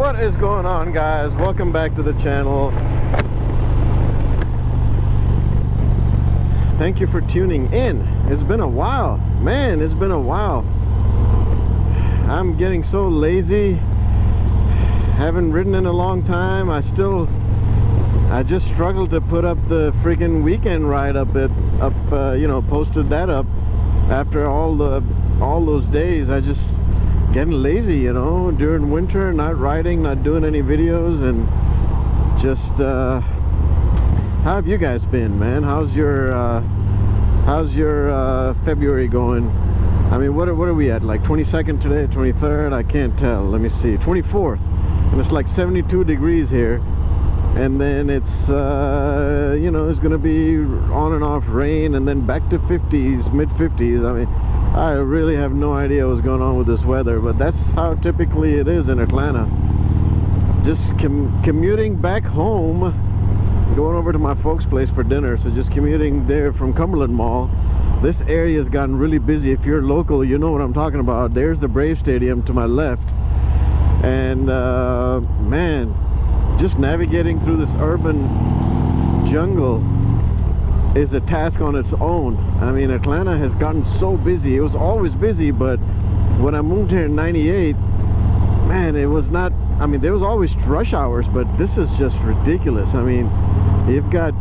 What is going on, guys? Welcome back to the channel. Thank you for tuning in. It's been a while, man. It's been a while. I'm getting so lazy. Haven't ridden in a long time. I just struggled to put up the freaking weekend ride posted that up after all those days. I just getting lazy, during winter, not riding, not doing any videos, and just how have you guys been, man? How's your February going? I mean, what are we at, like 22nd today, 23rd? I can't tell. Let me see, 24th, and it's like 72 degrees here, and then it's it's gonna be on and off rain, and then back to 50s, mid 50s. I mean, I really have no idea what's going on with this weather, but that's how typically it is in Atlanta. Just commuting back home, going over to my folks' place for dinner, so just commuting there from Cumberland Mall. This area has gotten really busy. If you're local, you know what I'm talking about. There's the Brave Stadium to my left, and man, just navigating through this urban jungle is a task on its own. I mean, Atlanta has gotten so busy. It was always busy, but when I moved here in '98, man, it was not. I mean, there was always rush hours, but this is just ridiculous. I mean, you've got,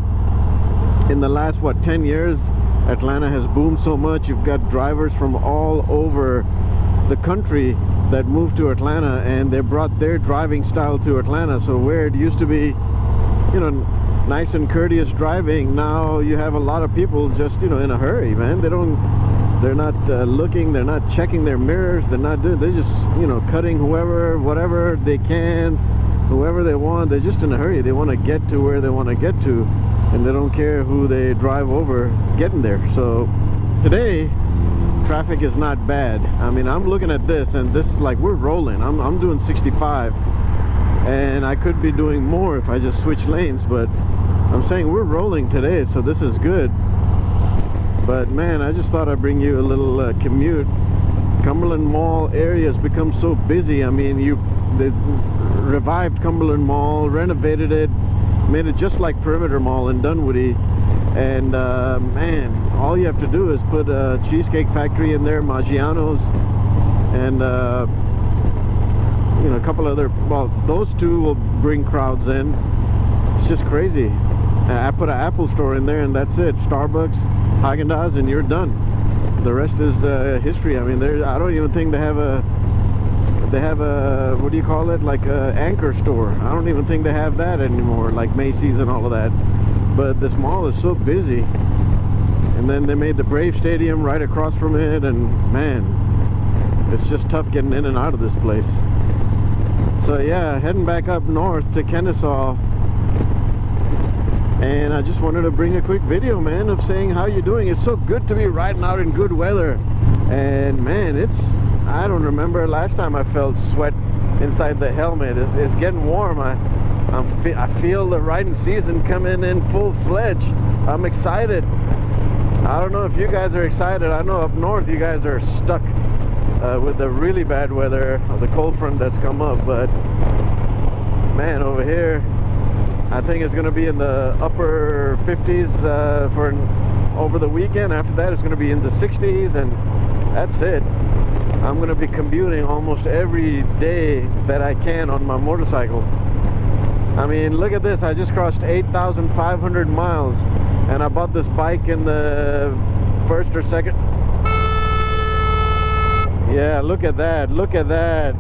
in the last 10 years, Atlanta has boomed so much. You've got drivers from all over the country that moved to Atlanta, and they brought their driving style to Atlanta. So where it used to be, nice and courteous driving, now you have a lot of people just in a hurry, man. They're not looking, they're not checking their mirrors, they're just cutting whatever they can, whoever they want. They're just in a hurry. They want to get to where they want to get to, and they don't care who they drive over getting there. So today traffic is not bad. I mean, I'm looking at this, and this is like, we're rolling. I'm doing 65, and I could be doing more if I just switch lanes, but I'm saying we're rolling today, so this is good. But man, I just thought I'd bring you a little commute. Cumberland Mall area has become so busy. I mean, they revived Cumberland Mall, renovated it, made it just like Perimeter Mall in Dunwoody, and man, all you have to do is put a Cheesecake Factory in there, Maggiano's, and a couple other, well, those two will bring crowds in. It's just crazy. I put an Apple store in there, and that's it. Starbucks, Haagen-Dazs, and you're done. The rest is history. I mean, I don't even think they have a what do you call it, like a anchor store. I don't even think they have that anymore, like Macy's and all of that. But this mall is so busy. And then they made the Brave Stadium right across from it, and man, it's just tough getting in and out of this place. So yeah, heading back up north to Kennesaw, and I just wanted to bring a quick video, man, of saying how you doing. It's so good to be riding out in good weather, and man, I don't remember last time I felt sweat inside the helmet. It's getting warm. I feel the riding season coming in full-fledged. I'm excited. I don't know if you guys are excited. I know up north you guys are stuck with the really bad weather, the cold front that's come up, but man, over here I think it's going to be in the upper 50s over the weekend. After that it's going to be in the 60s, and that's it. I'm going to be commuting almost every day that I can on my motorcycle. I mean, look at this. I just crossed 8,500 miles, and I bought this bike in the first or second. Yeah, look at that. Look at that.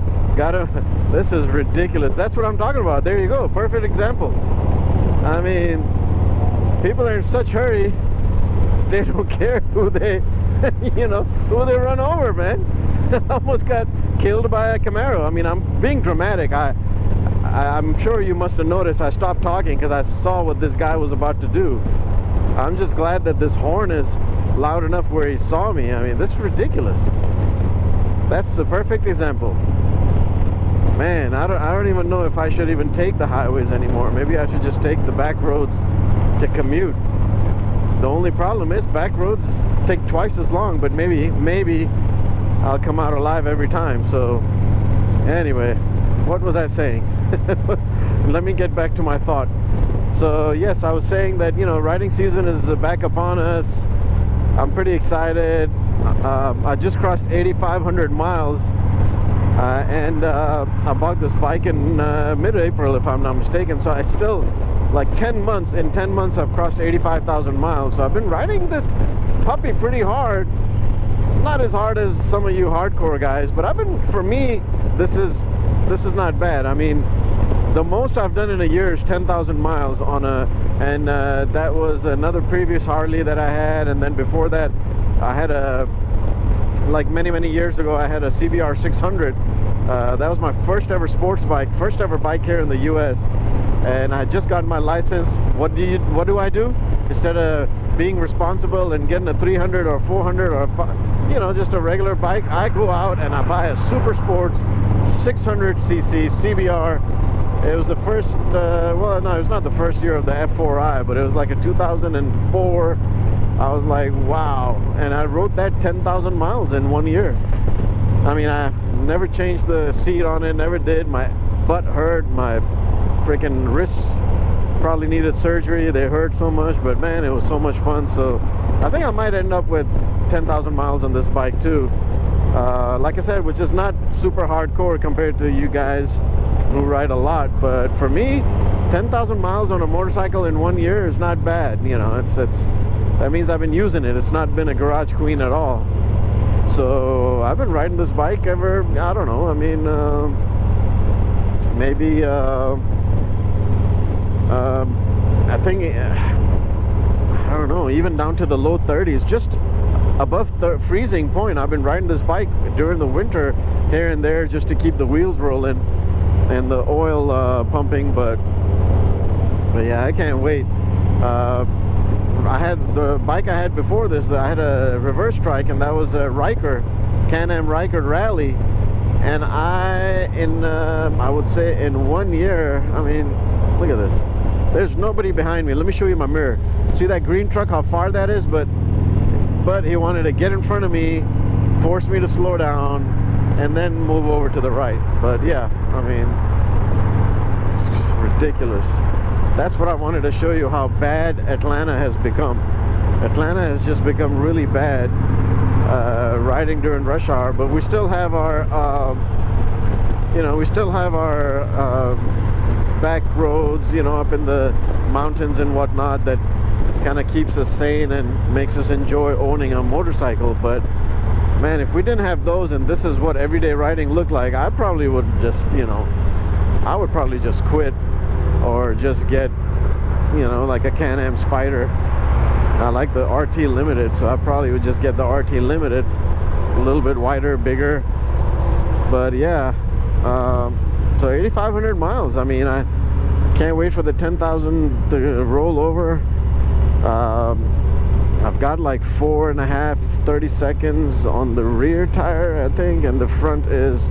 This is ridiculous. That's what I'm talking about. There you go. Perfect example. I mean, people are in such hurry, they don't care who they, you know, who they run over, man. I almost got killed by a Camaro. I mean, I'm being dramatic. I'm sure you must have noticed I stopped talking because I saw what this guy was about to do. I'm just glad that this horn is loud enough where he saw me. I mean, this is ridiculous. That's the perfect example. Man, I don't even know if I should even take the highways anymore. Maybe I should just take the back roads to commute. The only problem is back roads take twice as long, but maybe I'll come out alive every time. So anyway, what was I saying? Let me get back to my thought. So yes, I was saying that, you know, riding season is back upon us. I'm pretty excited. I just crossed 8,500 miles. And I bought this bike in mid-April, if I'm not mistaken. So I still, like 10 months, in 10 months I've crossed 85,000 miles. So I've been riding this puppy pretty hard. Not as hard as some of you hardcore guys, but for me, this is not bad. I mean, the most I've done in a year is 10,000 miles on and that was another previous Harley that I had. And then before that, I had like many years ago, I had a CBR 600. That was my first ever sports bike, first ever bike here in the US. And I had just gotten my license. What do I do? Instead of being responsible and getting a 300 or 400 or you know, just a regular bike, I go out and I buy a super sports 600cc CBR. It was the first, well, no, it was not the first year of the F4i, but it was like a 2004. I was like, wow. And I rode that 10,000 miles in 1 year. I mean, I never changed the seat on it, never did. My butt hurt, my freaking wrists probably needed surgery. They hurt so much, but man, it was so much fun. So I think I might end up with 10,000 miles on this bike too. Like I said, which is not super hardcore compared to you guys who ride a lot, but for me, 10,000 miles on a motorcycle in 1 year is not bad. You know, that means I've been using it. It's not been a garage queen at all. So I've been riding this bike ever, I don't know, I mean, maybe I think, I don't know, even down to the low 30s, just above the freezing point. I've been riding this bike during the winter here and there just to keep the wheels rolling and the oil pumping, but yeah, I can't wait. I had the bike I had before this, I had a reverse strike, and that was a Riker, Can-Am Riker Rally, and I would say in 1 year, I mean, look at this, there's nobody behind me. Let me show you my mirror. See that green truck, how far that is? But he wanted to get in front of me, force me to slow down, and then move over to the right. But yeah, I mean, it's just ridiculous. That's what I wanted to show you, how bad Atlanta has become. Atlanta has just become really bad riding during rush hour, but we still have our you know, we still have our back roads, you know, up in the mountains and whatnot, that kind of keeps us sane and makes us enjoy owning a motorcycle. But man, if we didn't have those and this is what everyday riding looked like, I probably would just, you know, I would probably just quit or just get, you know, like a Can-Am Spider. I like the RT Limited, so I probably would just get the RT Limited, a little bit wider, bigger. But yeah, so 8,500 miles. I mean, I can't wait for the 10,000 to roll over. I've got like 30 seconds on the rear tire, I think, and the front is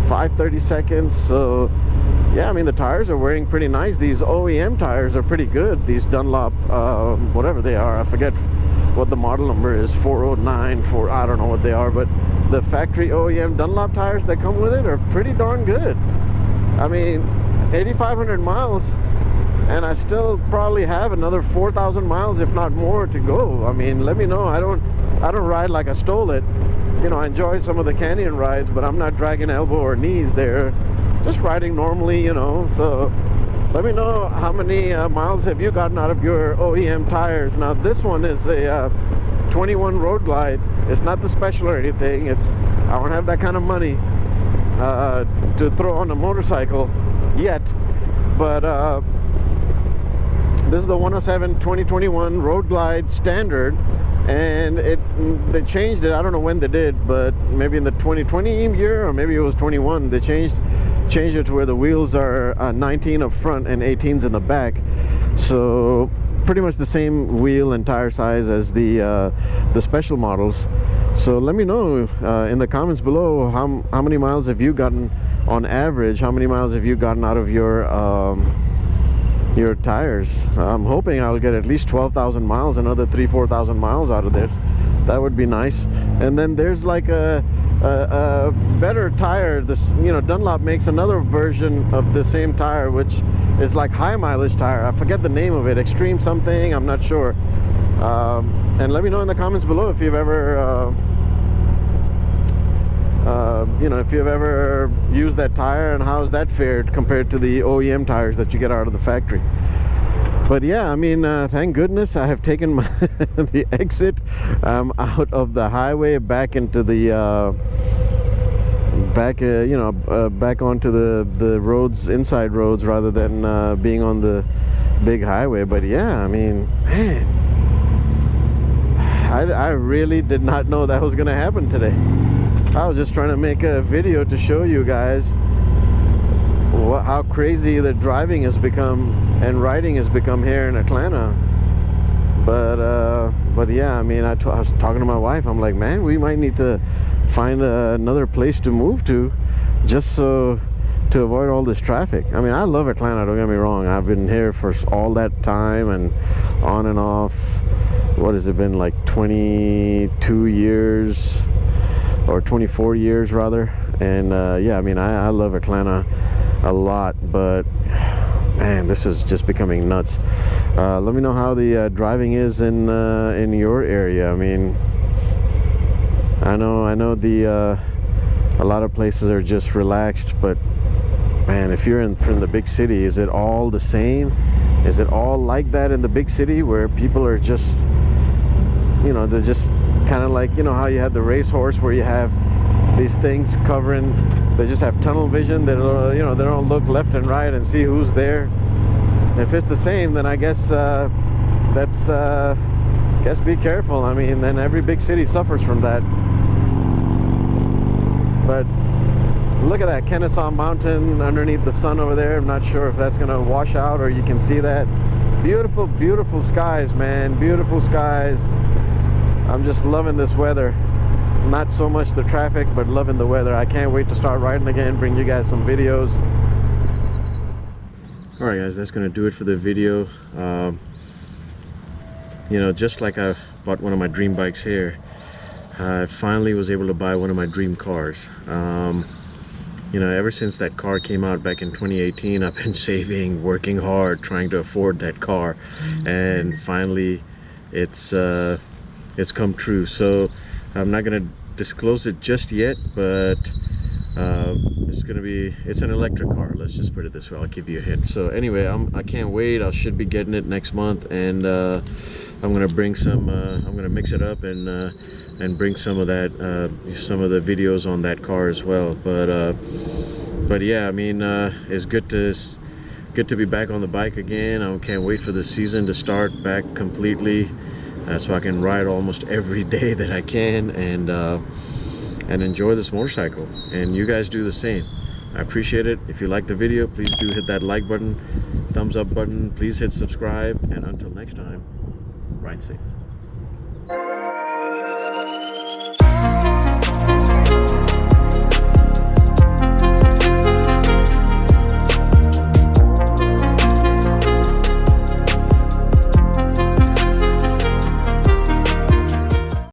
30 seconds. So yeah, I mean, the tires are wearing pretty nice. These OEM tires are pretty good. These Dunlop, whatever they are, I forget what the model number is, 409, I don't know what they are, but the factory OEM Dunlop tires that come with it are pretty darn good. I mean, 8,500 miles, and I still probably have another 4,000 miles, if not more, to go. I mean, let me know. I don't ride like I stole it. You know, I enjoy some of the canyon rides, but I'm not dragging elbow or knees there. Just riding normally, you know. So let me know how many miles have you gotten out of your OEM tires. Now this one is a 21 Road Glide. It's not the special or anything. I don't have that kind of money to throw on a motorcycle yet, but This is the 107 2021 Road Glide Standard, and they changed it. I don't know when they did, but maybe in the 2020 year, or maybe it was 21. They changed it to where the wheels are 19 up front and 18s in the back. So pretty much the same wheel and tire size as the special models. So let me know in the comments below how many miles have you gotten on average. How many miles have you gotten out of your tires? I'm hoping I'll get at least 12,000 miles, another 3,000-4,000 miles out of this. That would be nice. And then there's like a better tire. This, you know, Dunlop makes another version of the same tire, which is like high mileage tire. I forget the name of it, extreme something, I'm not sure. And let me know in the comments below if you've ever you know, if you've ever used that tire and how's that fared compared to the OEM tires that you get out of the factory. But yeah, I mean, thank goodness I have taken the exit out of the highway back into the you know, back onto the roads, inside roads, rather than being on the big highway. But yeah, I mean, man, I really did not know that was gonna happen today. I was just trying to make a video to show you guys how crazy the driving has become and riding has become here in Atlanta. But yeah, I mean, I was talking to my wife. I'm like, man, we might need to find another place to move to, just so to avoid all this traffic. I mean, I love Atlanta, don't get me wrong. I've been here for all that time and on and off. What has it been, like 22 years or 24 years rather? And yeah, I mean, I love Atlanta a lot, but man, this is just becoming nuts. Let me know how the driving is in your area. I mean, I know the a lot of places are just relaxed, but man, if you're from the big city, is it all the same? Is it all like that in the big city, where people are just, you know, they're just kind of like, you know, how you have the racehorse where you have these things covering, they just have tunnel vision, that, you know, they don't look left and right and see who's there. If it's the same, then I guess guess be careful. I mean, then every big city suffers from that. But look at that Kennesaw Mountain underneath the sun over there. I'm not sure if that's gonna wash out or you can see that. Beautiful, beautiful skies, man, beautiful skies. I'm just loving this weather. Not so much the traffic, but loving the weather. I can't wait to start riding again, bring you guys some videos. All right, guys, that's gonna do it for the video. You know, just like I bought one of my dream bikes here, I finally was able to buy one of my dream cars. You know, ever since that car came out back in 2018, I've been saving, working hard, trying to afford that car, and finally it's come true. So I'm not gonna disclose it just yet, but it's an electric car, let's just put it this way. I'll give you a hint. So anyway, I can't wait. I should be getting it next month, and I'm gonna bring some I'm gonna mix it up and bring some of that some of the videos on that car as well. But yeah, I mean, it's good to be back on the bike again. I can't wait for the season to start back completely, so I can ride almost every day that I can, and enjoy this motorcycle, and you guys do the same. I appreciate it. If you like the video, please do hit that like button, thumbs up button, please hit subscribe, and until next time, ride safe.